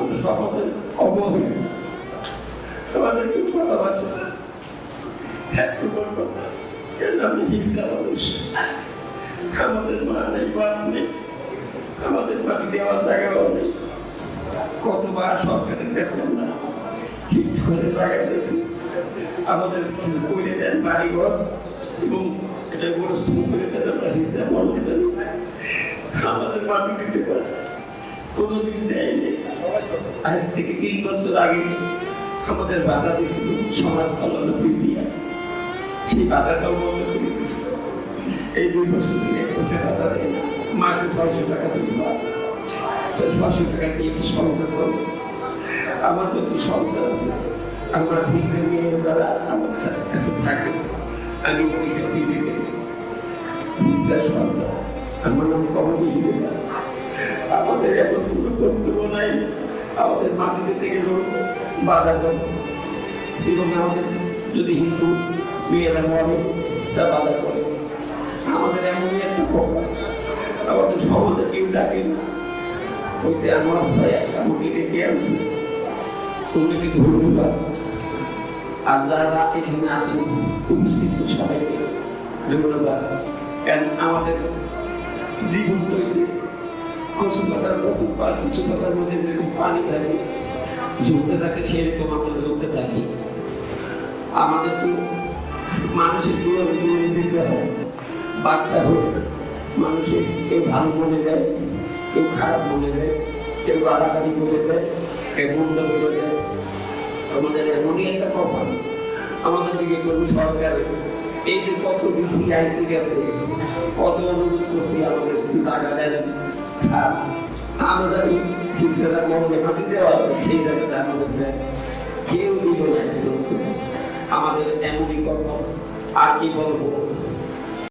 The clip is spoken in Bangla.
আমরা সমাজের অবহেলা, আমাদেরকে ভালোবাসে না। একটু বলবো কেন আমি হিন্দা মানুষ, আমাদের মা নেই, বাপ নেই, আমাদের বাড়ি দেওয়ার জায়গাও নেই। কতবার সরকারের দেখলাম না হিট করে জায়গা দিয়েছি, আমাদের কিছু করে দেন বাড়িঘর এবং এটা বড় শুরু করে দেন। আমরা হিন্দা মানুষ আমাদের মাটি দিতে পারে কোনোদিন দেয়নি। আজ থেকে 3 বছর আগে আমাদের বাধা দিয়েছিল সমাজ কল্যাণ বিদ্যা, সেই বাধাটাও বন্ধ করে দিয়েছিল। এই 2 বছর থেকে 1 বছর বাধা দেয় না, মাসে 600 টাকা চলে আসে, 600 টাকা দিয়ে একটু সংসার করবো। আমার তো একটু সংসার আছে, আমরা ভিতরে নিয়ে যারা আমার কাছে থাকে আমি ওইটা দিতে গেলে সন্তান আমার নাম কমনি হিরে না। আমাদের এত কোনো কর্তব্য নাই, আমাদের মাটি দিতে গেলেও বাধা দেব এবং আমাদের যদি হিন্দু মেয়েরা মরে তা বাধা করে। আমাদের এমনই একটা প্রকার, আমাদের সমাজে কেউ ডাকে না। ওইতে আমার আমাকে ডেকে আনছে, তোমাকে ধন্যবাদ। আর যারা এখানে আছেন উপস্থিত সবাইকে ধন্যবাদ। কারণ আমাদের জীবন রয়েছে কচু পাতার মতো, কচু পাতার মধ্যে যেরকম পানি থাকে ঝুলতে থাকে সেরকম আমরা ঝুলতে থাকি। আমাদের তো মানুষের দূরে দূরে দিতে হয়। বাচ্চা হোক মানুষের কেউ ভালো মনে দেয়, কেউ খারাপ মনে দেয়, কেউ গালাগালি করে দেয়, কেউ বন্ধ করে দেয়। আমাদের এমনই একটা কথা, আমাদের দিকে কোনো সরকার এই যে কত বেশি আইসি গেছে, কত অনুরোধ করছি আমাদের টাকা দেন ছাড়, আমরা জানি হিন্দুরা মনে মাটি দেওয়া সেই জায়গাটা আমাদের দেয়, কেউ দিল না। আমাদের এমনই কথা, আর কি বলবো,